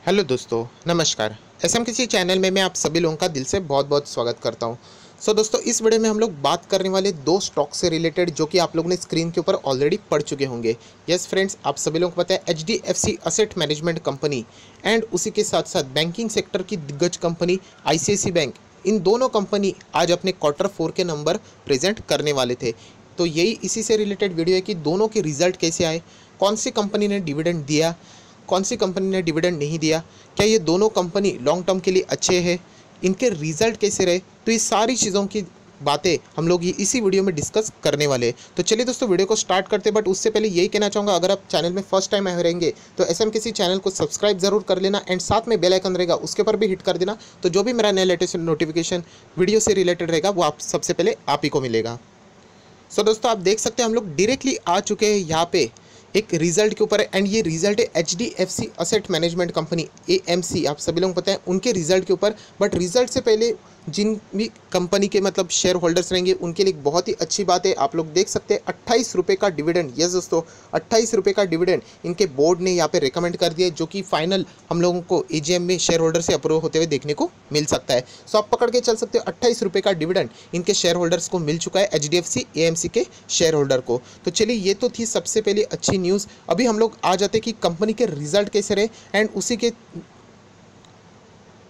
Hello दोस्तों, नमस्कार। SMKC channel में मैं आप सभी लोगों का दिल से बहुत बहुत स्वागत करता हूं। दोस्तों, इस वीडियो में हम लोग बात करने वाले दो स्टॉक से रिलेटेड जो कि आप लोगों ने स्क्रीन के ऊपर ऑलरेडी पढ़ चुके होंगे। यस फ्रेंड्स, आप सभी लोगों को पता है HDFC asset management company and उसी के साथ साथ बैंकिंग सेक्टर की दिग्गज कंपनी आईसीआईसी बैंक, इन दोनों कंपनी आज अपने क्वार्टर 4 के नंबर प्रेजेंट करने वाले थे। तो यही इसी से रिलेटेड वीडियो है कि दोनों के रिजल्ट कैसे आए, कौन सी कंपनी ने डिविडेंड दिया, कौन सी कंपनी ने डिविडेंड नहीं दिया, क्या ये दोनों कंपनी लॉन्ग टर्म के लिए अच्छे हैं, इनके रिजल्ट कैसे रहे। तो ये सारी चीज़ों की बातें हम लोग ये इसी वीडियो में डिस्कस करने वाले हैं। तो चलिए दोस्तों, वीडियो को स्टार्ट करते हैं। बट उससे पहले यही कहना चाहूँगा, अगर आप चैनल में फर्स्ट टाइम आए रहेंगे तो एसएमकेसी चैनल को सब्सक्राइब जरूर कर लेना एंड साथ में बेल आइकन रहेगा उसके ऊपर भी हिट कर देना। तो जो भी मेरा नया लेटेस्ट नोटिफिकेशन वीडियो से रिलेटेड रहेगा वो आप सबसे पहले आप ही को मिलेगा। दोस्तों, आप देख सकते हैं हम लोग डायरेक्टली आ चुके हैं यहाँ पे एक रिजल्ट के ऊपर एंड ये रिजल्ट है HDFC asset management company AMC, आप सभी लोगों को पता है उनके रिजल्ट के ऊपर। बट रिजल्ट से पहले जिन भी कंपनी के मतलब शेयर होल्डर्स रहेंगे उनके लिए एक बहुत ही अच्छी बात है। आप लोग देख सकते हैं 28 रुपये का डिविडेंड। यस दोस्तों, 28 रुपये का डिविडेंड इनके बोर्ड ने यहाँ पे रिकमेंड कर दिया, जो कि फाइनल हम लोगों को एजीएम में शेयर होल्डर से अप्रूव होते हुए देखने को मिल सकता है। सो आप पकड़ के चल सकते हो 28 रुपये का डिविडेंड इनके शेयर होल्डर्स को मिल चुका है, एचडीएफसी एएमसी के शेयर होल्डर को। तो चलिए, ये तो थी सबसे पहले अच्छी न्यूज़। अभी हम लोग आ जाते कि कंपनी के रिजल्ट कैसे रहे एंड उसी के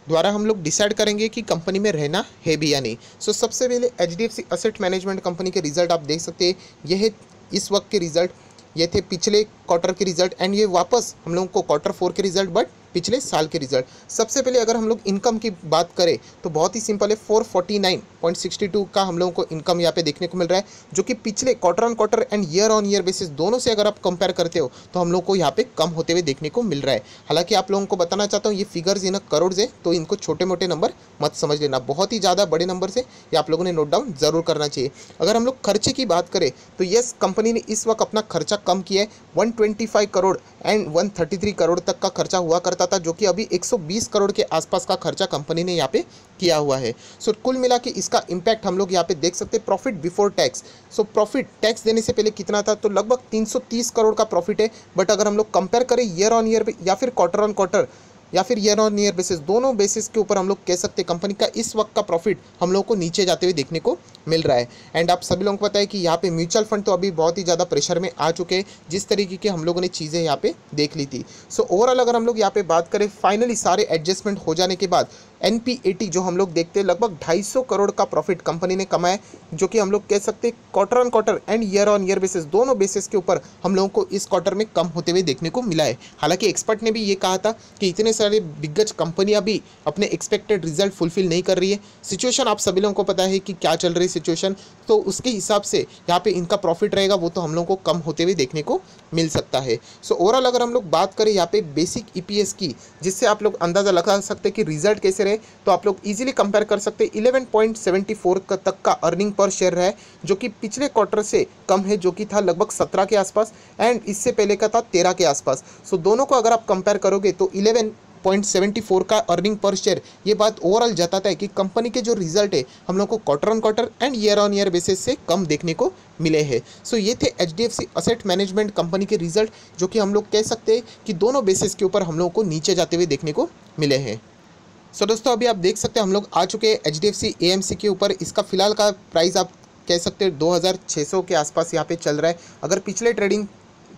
द्वारा हम लोग डिसाइड करेंगे कि कंपनी में रहना है भी या नहीं। सबसे पहले एचडीएफसी असेट मैनेजमेंट कंपनी के रिजल्ट आप देख सकते हैं। यह है इस वक्त के रिजल्ट, ये थे पिछले क्वार्टर के रिजल्ट एंड ये वापस हम लोगों को क्वार्टर 4 के रिजल्ट बट पिछले साल के रिजल्ट। सबसे पहले अगर हम लोग इनकम की बात करें तो बहुत ही सिंपल है, 449.62 का हम लोगों को इनकम यहाँ पे देखने को मिल रहा है, जो कि पिछले quarter on quarter and year on year basis दोनों से अगर आप कंपेयर करते हो तो हम लोग को यहाँ पे कम होते हुए देखने को मिल रहा है। हालांकि आप लोगों को बताना चाहता हूँ ये फिगर्स इन करोड़ है, तो इनको छोटे मोटे नंबर मत समझ लेना, बहुत ही ज़्यादा बड़े नंबर से ये आप लोगों ने नोट डाउन जरूर करना चाहिए। अगर हम लोग खर्चे की बात करें तो यस, कंपनी ने इस वक्त अपना खर्चा कम किया है। 125 करोड़ एंड 133 करोड़ तक का खर्चा हुआ करता था, जो कि अभी 120 करोड़ के आसपास का खर्चा कंपनी ने यहाँ पे किया हुआ है। कुल मिला के इसका इम्पैक्ट हम लोग यहाँ पे देख सकते हैं profit before tax. Profit tax देने से पहले कितना था, तो लगभग 330 करोड़ का प्रॉफिट है। बट अगर हम लोग कंपेयर करें ईयर ऑन ईयर या फिर क्वार्टर ऑन क्वार्टर या फिर ईयर ऑन ईयर बेसिस, दोनों बेसिस के ऊपर हम लोग कह सकते हैं कंपनी का इस वक्त का प्रॉफिट हम लोगों को नीचे जाते हुए देखने को मिल रहा है। एंड आप सभी लोगों को पता है कि यहाँ पे म्यूचुअल फंड तो अभी बहुत ही ज़्यादा प्रेशर में आ चुके हैं, जिस तरीके के हम लोगों ने चीज़ें यहाँ पे देख ली थी। ओवरऑल अगर हम लोग यहाँ पे बात करें, फाइनली सारे एडजस्टमेंट हो जाने के बाद एनपीएटी जो हम लोग देखते हैं लगभग 250 करोड़ का प्रॉफिट कंपनी ने कमाया, जो कि हम लोग कह सकते हैं quarter on quarter and year on year basis दोनों बेसिस के ऊपर हम लोगों को इस क्वार्टर में कम होते हुए देखने को मिला है। हालांकि एक्सपर्ट ने भी ये कहा था कि इतने सारे दिग्गज कंपनियां भी अपने एक्सपेक्टेड रिजल्ट फुलफिल नहीं कर रही है। सिचुएशन आप सभी लोगों को पता है कि क्या चल रही है सिचुएशन, तो उसके हिसाब से यहाँ पे इनका प्रॉफिट रहेगा वो तो हम लोगों को कम होते हुए देखने को मिल सकता है। ओवरऑल अगर हम लोग बात करें यहाँ पे बेसिक ईपीएस की, जिससे आप लोग अंदाज़ा लगा सकते हैं कि रिजल्ट कैसे रहे, तो आप लोग इजीली कंपेयर कर सकते हैं। 11.74 तक का अर्निंग पर शेयर रहा है, जो कि पिछले क्वार्टर से कम है, जो कि था लगभग 17 के आसपास एंड इससे पहले का था 13 के आसपास। दोनों को अगर आप कंपेयर करोगे तो 11.74 का अर्निंग पर शेयर, ये बात ओवरऑल जताता है कि कंपनी के जो रिजल्ट है हम लोग को quarter on quarter and year on year basis से कम देखने को मिले हैं। ये थे एचडीएफसी असेट मैनेजमेंट कंपनी के रिजल्ट, जो कि हम लोग कह सकते हैं कि दोनों बेसिस के ऊपर हम लोगों को नीचे जाते हुए देखने को मिले हैं। दोस्तों, अभी आप देख सकते हैं हम लोग आ चुके हैं एचडीएफसी एएमसी के ऊपर। इसका फिलहाल का प्राइस आप कह सकते हैं 2600 के आसपास यहाँ पे चल रहा है। अगर पिछले ट्रेडिंग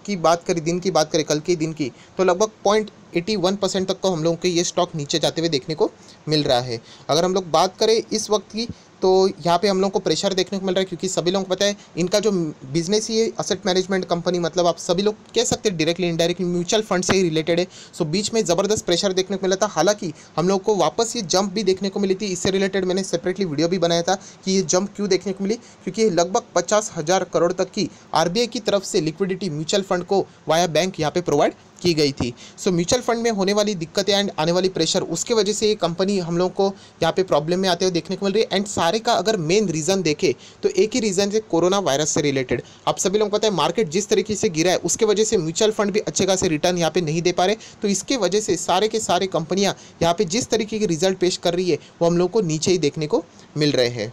की बात करें, दिन की बात करें, कल के दिन की, तो लगभग 0.81% तक को हम लोगों को ये स्टॉक नीचे जाते हुए देखने को मिल रहा है। अगर हम लोग बात करें इस वक्त की, तो यहाँ पे हम लोगों को प्रेशर देखने को मिल रहा है, क्योंकि सभी लोगों को पता है इनका जो बिजनेस ही है असेट मैनेजमेंट कंपनी, मतलब आप सभी लोग कह सकते हैं डायरेक्टली इनडायरेक्टली म्यूचुअल फंड से ही रिलेटेड है। बीच में ज़बरदस्त प्रेशर देखने को मिला था। हालांकि हम लोग को वापस ये जंप भी देखने को मिली थी, इससे रिलेटेड मैंने सेपरेटली वीडियो भी बनाया था कि ये जंप क्यों देखने को मिली, क्योंकि लगभग 50,000 करोड़ तक की आरबीआई की तरफ से लिक्विडिटी म्यूचुअल फंड को वाया बैंक यहाँ पे प्रोवाइड की गई थी। म्यूचुअल फंड में होने वाली दिक्कतें एंड आने वाली प्रेशर, उसके वजह से ये कंपनी हम लोग को यहाँ पे प्रॉब्लम में आते हुए देखने को मिल रही है। एंड सारे का अगर मेन रीज़न देखें तो एक ही रीज़न है, कोरोना वायरस से रिलेटेड। आप सभी लोगों को पता है मार्केट जिस तरीके से गिरा है उसके वजह से म्यूचुअल फंड भी अच्छे खासे रिटर्न यहाँ पे नहीं दे पा रहे, तो इसके वजह से सारे के सारे कंपनियाँ यहाँ पे जिस तरीके के रिजल्ट पेश कर रही है वो हम लोग को नीचे ही देखने को मिल रहे हैं।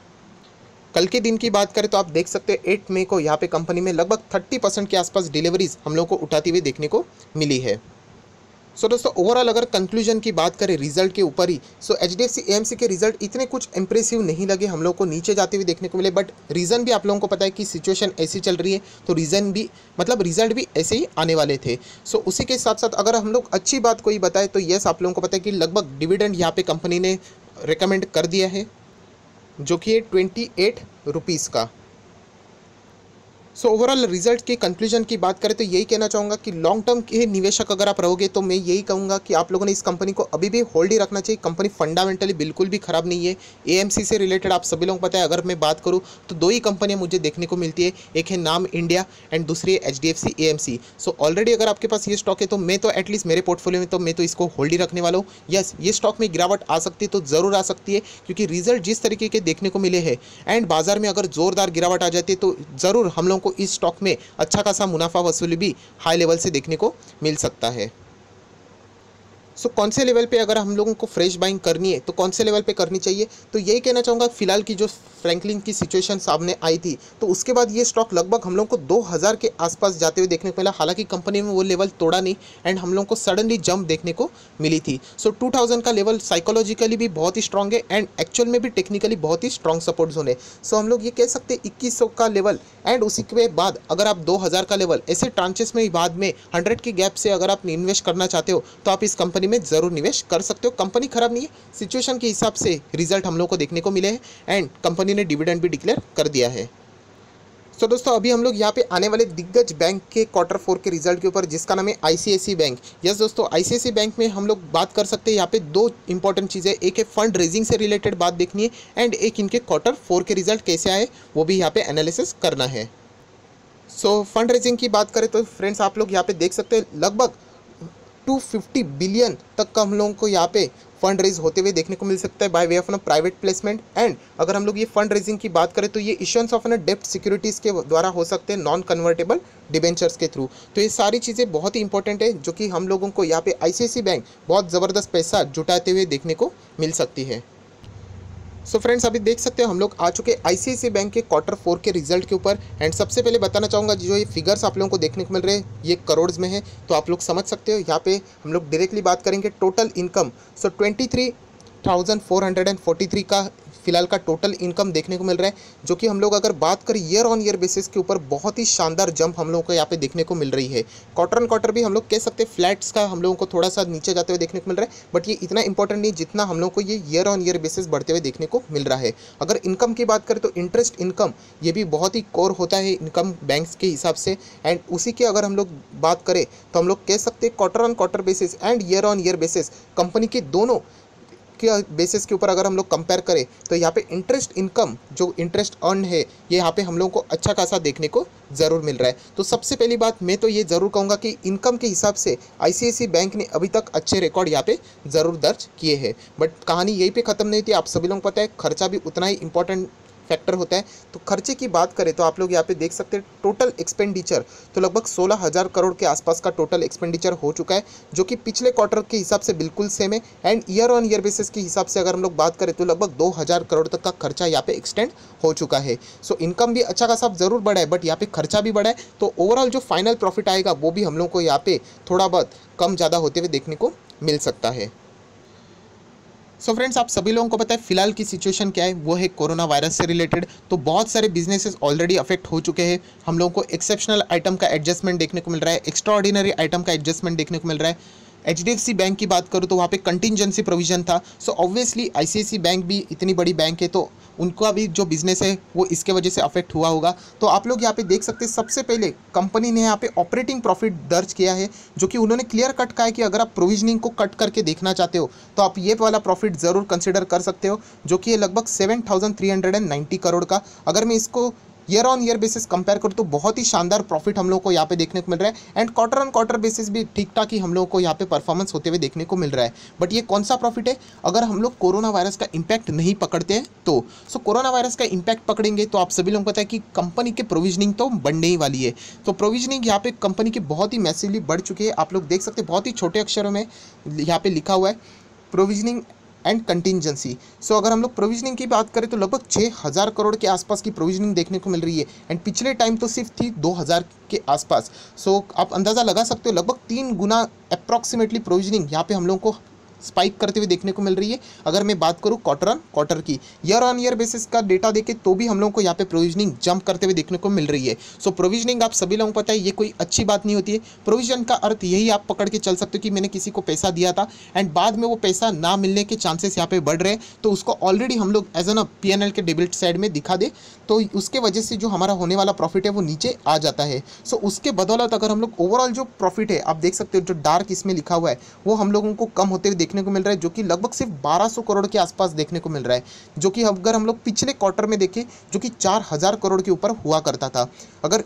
कल के दिन की बात करें तो आप देख सकते हैं 8 मई को यहाँ पे कंपनी में लगभग 30% के आसपास डिलीवरीज हम लोग को उठाती हुई देखने को मिली है। सो दोस्तों ओवरऑल अगर कंक्लूजन की बात करें रिजल्ट के ऊपर ही, सो एचडीएफसी एएमसी के रिजल्ट इतने कुछ इंप्रेसिव नहीं लगे हम लोग को, नीचे जाते हुए देखने को मिले। बट रीज़न भी आप लोगों को पता है कि सिचुएशन ऐसी चल रही है, तो रीज़न भी मतलब रिजल्ट भी ऐसे ही आने वाले थे। सो उसी के साथ साथ अगर हम लोग अच्छी बात कोई बताए तो यस, आप लोगों को पता है कि लगभग डिविडेंड यहाँ पे कंपनी ने रिकमेंड कर दिया है, जो कि है 28 रुपीज़ का। सो ओवरऑल रिजल्ट के कंक्लूजन की बात करें तो यही कहना चाहूँगा कि लॉन्ग टर्म के निवेशक अगर आप रहोगे तो मैं यही कहूँगा कि आप लोगों ने इस कंपनी को अभी भी होल्ड ही रखना चाहिए। कंपनी फंडामेंटली बिल्कुल भी खराब नहीं है। एएमसी से रिलेटेड आप सभी लोगों को पता है, अगर मैं बात करूँ तो दो ही कंपनियाँ मुझे देखने को मिलती है, एक है नाम इंडिया एंड दूसरी है एचडीएफसी एएमसी। सो ऑलरेडी अगर आपके पास ये स्टॉक है तो मैं तो एटलीस्ट मेरे पोर्टफोलियो में तो मैं तो इसको होल्ड ही रखने वाला हूँ। यस, ये स्टॉक में गिरावट आ सकती है तो ज़रूर आ सकती है, क्योंकि रिजल्ट जिस तरीके के देखने को मिले हैं एंड बाजार में अगर ज़ोरदार गिरावट आ जाती है तो ज़रूर हम लोगों को इस स्टॉक में अच्छा खासा मुनाफा वसूली भी हाई लेवल से देखने को मिल सकता है। सो कौन से लेवल पे अगर हम लोगों को फ्रेश बाइंग करनी है तो कौन से लेवल पे करनी चाहिए, तो यही कहना चाहूँगा फिलहाल की जो फ्रैंकलिन की सिचुएशन सामने आई थी तो उसके बाद ये स्टॉक लगभग हम लोग को 2000 के आसपास जाते हुए देखने को मिला। हालांकि कंपनी में वो लेवल तोड़ा नहीं एंड हम लोग को सडनली जंप देखने को मिली थी। सो 2000 का लेवल साइकोलॉजिकली भी बहुत ही स्ट्रॉन्ग है एंड एक्चुअल में भी टेक्निकली बहुत ही स्ट्रॉन्ग सपोर्ट जोन है। सो हम लोग ये कह सकते हैं 2100 का लेवल एंड उसी के बाद अगर आप 2000 का लेवल ऐसे ट्रांचेस में बाद में 100 के गैप से अगर आप इन्वेस्ट करना चाहते हो तो आप इस कंपनी में ज़रूर निवेश कर सकते हो। कंपनी खराब नहीं है, सिचुएशन के हिसाब से रिजल्ट हम लोग को देखने को मिले हैं एंड कंपनी ने डिविडेंड भी डिक्लेयर कर दिया है। सो दोस्तों अभी हम लोग यहाँ पे आने वाले दिग्गज बैंक के Q4 के रिजल्ट के ऊपर, जिसका नाम है आईसीआईसी बैंक। यस दोस्तों, आईसीआईसी बैंक में हम लोग बात कर सकते हैं यहाँ पे दो इंपॉर्टेंट चीज़ें, एक है फंड रेजिंग से रिलेटेड बात देखनी है एंड एक इनके Q4 के रिजल्ट कैसे आए वो भी यहाँ पे एनालिसिस करना है। सो फंड रेजिंग की बात करें तो फ्रेंड्स आप लोग यहाँ पे देख सकते हैं लगभग 250 बिलियन तक का हम लोगों को यहाँ पे फंड रेज होते हुए देखने को मिल सकता है by way of private placement. And अगर हम लोग ये फंड रेजिंग की बात करें तो ये इश्यूएंस ऑफ डेब्ट सिक्योरिटीज़ के द्वारा हो सकते हैं, नॉन कन्वर्टेबल डिबेंचर्स के थ्रू। तो ये सारी चीज़ें बहुत ही इंपॉर्टेंट है जो कि हम लोगों को यहाँ पे आईसीआईसी बैंक बहुत ज़बरदस्त पैसा जुटाते हुए देखने को मिल सकती है। सो फ्रेंड्स अभी देख सकते हो हम लोग आ चुके आईसीआईसी बैंक के Q4 के रिजल्ट के ऊपर एंड सबसे पहले बताना चाहूँगा जो ये फिगर्स आप लोगों को देखने को मिल रहे हैं ये करोड़ में है, तो आप लोग समझ सकते हो। यहाँ पे हम लोग डायरेक्टली बात करेंगे टोटल इनकम। सो 23,443 का फिलहाल का टोटल इनकम देखने को मिल रहा है, जो कि हम लोग अगर बात करें ईयर ऑन ईयर बेसिस के ऊपर बहुत ही शानदार जंप हम लोगों को यहाँ पे देखने को मिल रही है। क्वार्टर ऑन क्वार्टर भी हम लोग कह सकते हैं फ्लैट्स का हम लोगों को थोड़ा सा नीचे जाते हुए देखने को मिल रहा है, बट ये इतना इंपॉर्टेंट नहीं जितना हम लोग को ये ईयर ऑन ईयर बेसिस बढ़ते हुए देखने को मिल रहा है। अगर इनकम की बात करें तो इंटरेस्ट इनकम ये भी बहुत ही कोर होता है इनकम बैंक्स के हिसाब से एंड उसी के अगर हम लोग बात करें तो हम लोग कह सकते हैं quarter on quarter basis and year on year basis company के दोनों के बेसिस के ऊपर अगर हम लोग कंपेयर करें तो यहाँ पे इंटरेस्ट इनकम जो इंटरेस्ट अर्न है ये यहाँ पे हम लोगों को अच्छा खासा देखने को ज़रूर मिल रहा है। तो सबसे पहली बात मैं तो ये ज़रूर कहूँगा कि इनकम के हिसाब से आईसीआईसी बैंक ने अभी तक अच्छे रिकॉर्ड यहाँ पे ज़रूर दर्ज किए हैं। बट कहानी यहीं पे ख़त्म नहीं थी, आप सभी लोगों को पता है खर्चा भी उतना ही इंपॉर्टेंट फैक्टर होता है। तो खर्चे की बात करें तो आप लोग यहाँ पे देख सकते हैं टोटल एक्सपेंडिचर तो लगभग 16,000 करोड़ के आसपास का टोटल एक्सपेंडिचर हो चुका है, जो कि पिछले क्वार्टर के हिसाब से बिल्कुल सेम है and year on year basis के हिसाब से अगर हम लोग बात करें तो लगभग 2,000 करोड़ तक का खर्चा यहाँ पे एक्सटेंड हो चुका है। सो इनकम भी अच्छा खासा ज़रूर बढ़ा है बट यहाँ पे खर्चा भी बढ़ा है, तो ओवरऑल जो फाइनल प्रॉफिट आएगा वो भी हम लोग को यहाँ पे थोड़ा बहुत कम ज़्यादा होते हुए देखने को मिल सकता है। सो फ्रेंड्स आप सभी लोगों को पता है फिलहाल की सिचुएशन क्या है, वो है कोरोना वायरस से रिलेटेड। तो बहुत सारे बिजनेसेस ऑलरेडी अफेक्ट हो चुके हैं। हम लोगों को एक्सेप्शनल आइटम का एडजस्टमेंट देखने को मिल रहा है, एक्स्ट्राऑर्डिनरी आइटम का एडजस्टमेंट देखने को मिल रहा है। एचडीएफसी बैंक की बात करूँ तो वहाँ पे कंटिजेंसी प्रोविजन था। सो ऑब्वियसली आईसीआईसी बैंक भी इतनी बड़ी बैंक है तो उनका भी जो बिजनेस है वो इसके वजह से अफेक्ट हुआ होगा। तो आप लोग यहाँ पे देख सकते हैं सबसे पहले कंपनी ने यहाँ पे ऑपरेटिंग प्रॉफिट दर्ज किया है, जो कि उन्होंने क्लियर कट कहा है कि अगर आप प्रोविजनिंग को कट करके देखना चाहते हो तो आप ये वाला प्रॉफिट ज़रूर कंसिडर कर सकते हो, जो कि है लगभग 7,390 करोड़ का। अगर मैं इसको year on year basis compare करूँ तो बहुत ही शानदार प्रॉफिट हम लोग को यहाँ पे देखने को मिल रहा है and quarter on quarter basis भी ठीक ठाक ही हम लोगों को यहाँ पे परफॉर्मेंस होते हुए देखने को मिल रहा है। बट ये कौन सा प्रॉफिट है, अगर हम लोग कोरोना वायरस का इम्पैक्ट नहीं पकड़ते हैं तो। सो कोरोना वायरस का इम्पैक्ट पकड़ेंगे तो आप सभी लोगों को पता है कि कंपनी के प्रोविजनिंग तो बढ़ने ही वाली है। तो प्रोविजनिंग यहाँ पे कंपनी की बहुत ही मैसिवली बढ़ चुकी है। आप लोग देख सकते हैं बहुत ही छोटे अक्षरों में यहाँ पे लिखा हुआ है प्रोविजनिंग एंड कंटिजेंसी। सो अगर हम लोग प्रोविजनिंग की बात करें तो लगभग 6,000 करोड़ के आसपास की प्रोविजनिंग देखने को मिल रही है, एंड पिछले टाइम तो सिर्फ थी 2,000 के आसपास। सो आप अंदाज़ा लगा सकते हो लगभग 3 गुना अप्रॉक्सीमेटली प्रोविजनिंग यहाँ पे हम लोग को स्पाइक करते हुए देखने को मिल रही है। अगर मैं बात करूँ क्वार्टर ऑन क्वार्टर की, ईयर ऑन ईयर बेसिस का डेटा देखे तो भी हम लोगों को यहाँ पे प्रोविजनिंग जंप करते हुए देखने को मिल रही है। सो प्रोविजनिंग आप सभी लोगों को पता है ये कोई अच्छी बात नहीं होती है। प्रोविजन का अर्थ यही आप पकड़ के चल सकते हो कि मैंने किसी को पैसा दिया था एंड बाद में वो पैसा ना मिलने के चांसेस यहाँ पे बढ़ रहे हैं, तो उसको ऑलरेडी हम लोग एज एन P&L के डेबिट साइड में दिखा दे, तो उसके वजह से जो हमारा होने वाला प्रॉफिट है वो नीचे आ जाता है। सो उसके बदौलत अगर हम लोग ओवरऑल जो प्रॉफिट है आप देख सकते हो, जो डार्क इसमें लिखा हुआ है वो हम लोगों को कम होते हुए देखने को मिल रहा है, जो कि लगभग सिर्फ 1200 करोड़ के आसपास देखने को मिल रहा है, जो कि अगर हम लोग पिछले क्वार्टर में देखें जो कि 4,000 करोड़ के ऊपर हुआ करता था। अगर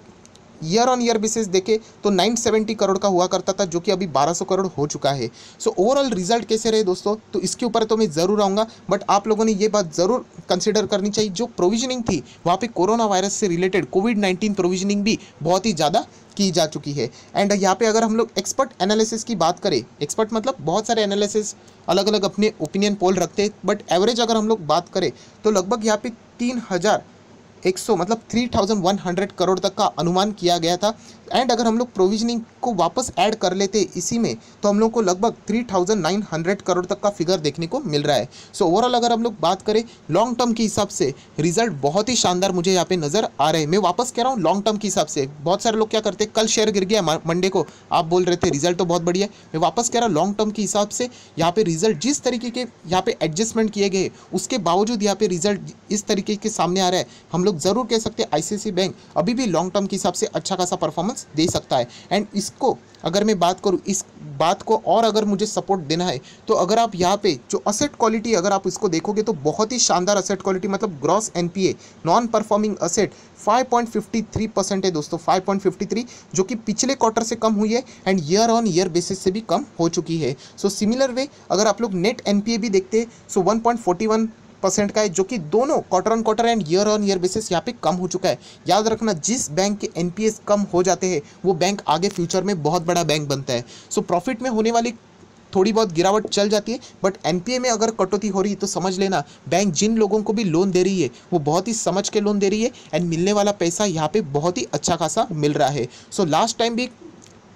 ईयर ऑन ईयर बेसिस देखे तो 970 करोड़ का हुआ करता था, जो कि अभी 1200 करोड़ हो चुका है। सो ओवरऑल रिजल्ट कैसे रहे दोस्तों, तो इसके ऊपर तो मैं ज़रूर आऊँगा, बट आप लोगों ने ये बात ज़रूर कंसिडर करनी चाहिए, जो प्रोविजनिंग थी वहाँ पे कोरोना वायरस से रिलेटेड कोविड-19 प्रोविजनिंग भी बहुत ही ज़्यादा की जा चुकी है। एंड यहाँ पे अगर हम लोग एक्सपर्ट एनालिसिस की बात करें, एक्सपर्ट मतलब बहुत सारे एनालिसिस अलग अलग अपने ओपिनियन पोल रखते हैं, बट एवरेज अगर हम लोग बात करें तो लगभग यहाँ पे 3,100 मतलब 3,100 करोड़ तक का अनुमान किया गया था। एंड अगर हम लोग प्रोविजनिंग को वापस ऐड कर लेते इसी में तो हम लोग को लगभग 3,900 करोड़ तक का फिगर देखने को मिल रहा है। सो ओवरऑल अगर हम लोग बात करें लॉन्ग टर्म के हिसाब से रिजल्ट बहुत ही शानदार मुझे यहाँ पे नज़र आ रहे हैं। मैं वापस कह रहा हूँ लॉन्ग टर्म के हिसाब से, बहुत सारे लोग क्या करते हैं, कल शेयर गिर गया मंडे को आप बोल रहे थे रिजल्ट तो बहुत बढ़िया है, मैं वापस कह रहा हूँ लॉन्ग टर्म के हिसाब से यहाँ पे रिजल्ट जिस तरीके के यहाँ पे एडजस्टमेंट किए गए उसके बावजूद यहाँ पे रिजल्ट इस तरीके के सामने आ रहा है, हम लोग ज़रूर कह सकते हैं ICICI बैंक अभी भी लॉन्ग टर्म के हिसाब से अच्छा खासा परफॉर्मेंस दे सकता है। एंड इसको अगर मैं बात करूँ, इस बात को और अगर मुझे सपोर्ट देना है तो अगर आप यहाँ पे जो असेट क्वालिटी अगर आप इसको देखोगे तो बहुत ही शानदार असेट क्वालिटी, मतलब gross NPA non performing asset 5.53% है दोस्तों, 5.53, जो कि पिछले क्वार्टर से कम हुई है and year on year basis से भी कम हो चुकी है। सो सिमिलर वे अगर आप लोग नेट NPA भी देखते हैं सो 1.41% का है, जो कि दोनों quarter on quarter and year on year basis यहाँ पे कम हो चुका है। याद रखना जिस बैंक के NPAs कम हो जाते हैं वो बैंक आगे फ्यूचर में बहुत बड़ा बैंक बनता है। सो प्रॉफिट में होने वाली थोड़ी बहुत गिरावट चल जाती है, बट NPA में अगर कटौती हो रही है तो समझ लेना बैंक जिन लोगों को भी लोन दे रही है वो बहुत ही समझ के लोन दे रही है एंड मिलने वाला पैसा यहाँ पे बहुत ही अच्छा खासा मिल रहा है। सो लास्ट टाइम भी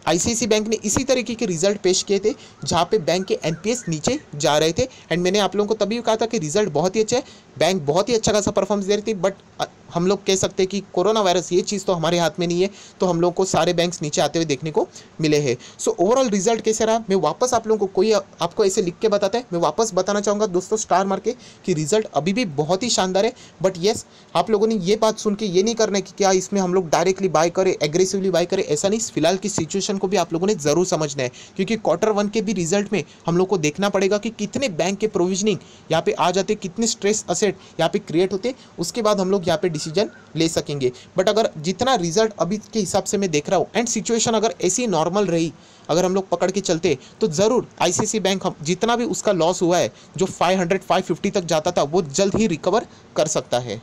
ICICI बैंक ने इसी तरीके के रिजल्ट पेश किए थे जहाँ पे बैंक के NPAs नीचे जा रहे थे एंड मैंने आप लोगों को तभी कहा था कि रिजल्ट बहुत ही अच्छा है, बैंक बहुत ही अच्छा खासा परफॉर्मेंस दे रही थी, बट हम लोग कह सकते हैं कि कोरोना वायरस ये चीज़ तो हमारे हाथ में नहीं है, तो हम लोग को सारे बैंक्स नीचे आते हुए देखने को मिले हैं। सो ओवरऑल रिजल्ट कैसे रहा मैं वापस आप लोगों को कोई आपको ऐसे लिख के बताता है, मैं वापस बताना चाहूँगा दोस्तों स्टार मार के कि रिजल्ट अभी भी बहुत ही शानदार है। बट येस आप लोगों ने ये बात सुन के ये नहीं करना है कि क्या इसमें हम लोग डायरेक्टली बाय करें, एग्रेसिवली बाय करें, ऐसा नहीं। फिलहाल की सिचुएशन को भी आप लोगों ने ज़रूर समझना है, क्योंकि क्वार्टर 1 के भी रिजल्ट में हम लोग को देखना पड़ेगा कि कितने बैंक के प्रोविजनिंग यहाँ पे आ जाते, कितने स्ट्रेस असेट यहाँ पे क्रिएट होते, उसके बाद हम लोग यहाँ पे डिसीजन ले सकेंगे। बट अगर जितना रिजल्ट अभी के हिसाब से मैं देख रहा हूँ एंड सिचुएशन अगर ऐसी नॉर्मल रही, अगर हम लोग पकड़ के चलते तो ज़रूर ICICI बैंक जितना भी उसका लॉस हुआ है जो 550 तक जाता था वो जल्द ही रिकवर कर सकता है।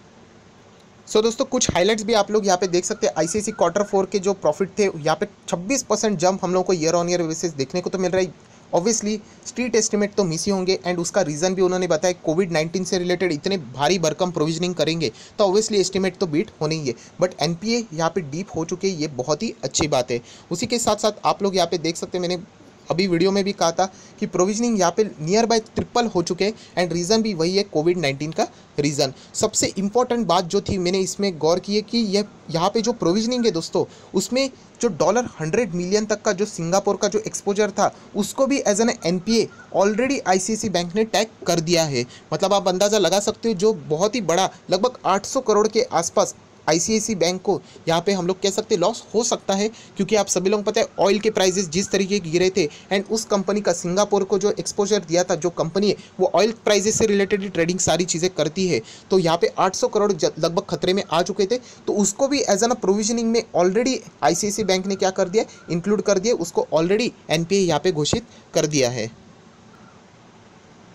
सो दोस्तों कुछ हाइलाइट्स भी आप लोग यहाँ पे देख सकते हैं। ICICI क्वार्टर 4 के जो प्रॉफिट थे यहाँ पे 26% जंप हम लोग को ईयर ऑन ईयर बेसिस देखने को तो मिल रहा है। ऑब्वियसली स्ट्रीट एस्टिमेट तो मिस ही होंगे एंड उसका रीज़न भी उन्होंने बताया, कोविड-19 से रिलेटेड इतने भारी भरकम प्रोविजनिंग करेंगे तो ऑब्वियसली एस्टिमेट तो बीट होने ही है, बट NPA यहाँ पे डीप हो चुके हैं, ये बहुत ही अच्छी बात है। उसी के साथ साथ आप लोग यहाँ पे देख सकते हैं, मैंने अभी वीडियो में भी कहा था कि प्रोविजनिंग यहाँ पे नियर बाय ट्रिपल हो चुके हैं एंड रीज़न भी वही है कोविड-19 का रीज़न। सबसे इम्पॉर्टेंट बात जो थी मैंने इसमें गौर की है कि ये यहाँ पे जो प्रोविजनिंग है दोस्तों उसमें जो $100 मिलियन तक का जो सिंगापुर का जो एक्सपोजर था उसको भी as an NPA already ICICI bank ने टैग कर दिया है। मतलब आप अंदाज़ा लगा सकते हो जो बहुत ही बड़ा लगभग 800 करोड़ के आसपास ICICI बैंक को यहाँ पे हम लोग कह सकते लॉस हो सकता है, क्योंकि आप सभी लोगों को पता है ऑयल के प्राइसेस जिस तरीके के गिरे थे एंड उस कंपनी का सिंगापुर को जो एक्सपोजर दिया था, जो कंपनी है वो ऑयल प्राइसेस से रिलेटेड ट्रेडिंग सारी चीज़ें करती है, तो यहाँ पे 800 करोड़ लगभग खतरे में आ चुके थे, तो उसको भी एज एन प्रोविजनिंग में ऑलरेडी ICICI बैंक ने क्या कर दिया, इंक्लूड कर दिया, उसको ऑलरेडी NPA यहाँ पे घोषित कर दिया है।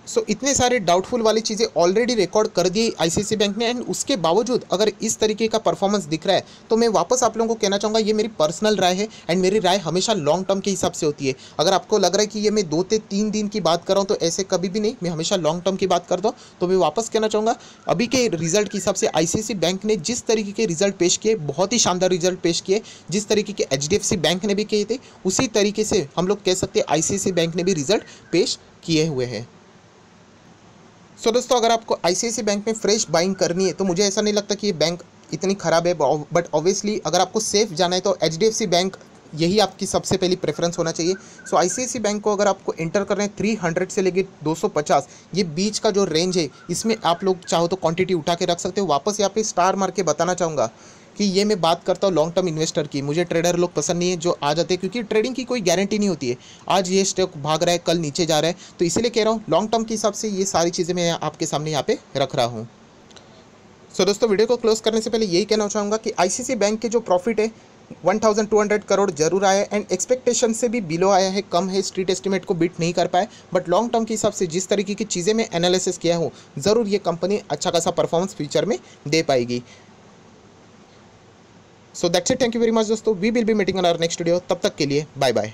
सो इतने सारे डाउटफुल वाली चीज़ें ऑलरेडी रिकॉर्ड कर दी आईसीआईसीआई बैंक ने, एंड उसके बावजूद अगर इस तरीके का परफॉर्मेंस दिख रहा है तो मैं वापस आप लोगों को कहना चाहूँगा ये मेरी पर्सनल राय है, एंड मेरी राय हमेशा लॉन्ग टर्म के हिसाब से होती है। अगर आपको लग रहा है कि ये मैं 2 से 3 दिन की बात कर रहा हूँ, तो ऐसे कभी भी नहीं, मैं हमेशा लॉन्ग टर्म की बात करता हूँ। तो मैं वापस कहना चाहूँगा अभी के रिजल्ट के हिसाब से आईसीआईसीआई बैंक ने जिस तरीके के रिजल्ट पेश किए, बहुत ही शानदार रिजल्ट पेश किए, जिस तरीके के एचडीएफसी बैंक ने भी किए थे उसी तरीके से हम लोग कह सकते हैं आईसीआईसीआई बैंक ने भी रिजल्ट पेश किए हुए हैं। सो दोस्तों, अगर आपको आईसीआईसीआई बैंक में फ्रेश बाइंग करनी है तो मुझे ऐसा नहीं लगता कि ये बैंक इतनी ख़राब है, बट ऑब्वियसली अगर आपको सेफ जाना है तो एचडीएफसी बैंक यही आपकी सबसे पहली प्रेफरेंस होना चाहिए। सो आईसीआईसीआई बैंक को अगर आपको एंटर करना है 300 से लेकर 250 ये बीच का जो रेंज है, इसमें आप लोग चाहो तो क्वांटिटी उठा के रख सकते हो। वापस यहाँ पे स्टार मार के बताना चाहूँगा कि ये मैं बात करता हूँ लॉन्ग टर्म इन्वेस्टर की, मुझे ट्रेडर लोग पसंद नहीं है जो आ जाते हैं, क्योंकि ट्रेडिंग की कोई गारंटी नहीं होती है। आज ये स्टॉक भाग रहा है, कल नीचे जा रहा है, तो इसीलिए कह रहा हूँ लॉन्ग टर्म के हिसाब से ये सारी चीज़ें मैं आपके सामने यहाँ पे रख रहा हूँ। सो दोस्तों, वीडियो को क्लोज करने से पहले यही कहना चाहूँगा कि आईसीआईसीआई बैंक के जो प्रॉफिट है 1200 करोड़ जरूर आया है, एंड एक्सपेक्टेशन से भी बिलो आया है, कम है, स्ट्रीट एस्टिमेट को बीट नहीं कर पाए। बट लॉन्ग टर्म के हिसाब से जिस तरीके की चीज़ें मैं एनालिसिस किया हूँ, ज़रूर ये कंपनी अच्छा खासा परफॉर्मेंस फ्यूचर में दे पाएगी। So that's it, thank you very much दोस्तों, we will be meeting on our next video. तब तक के लिए बाय बाय।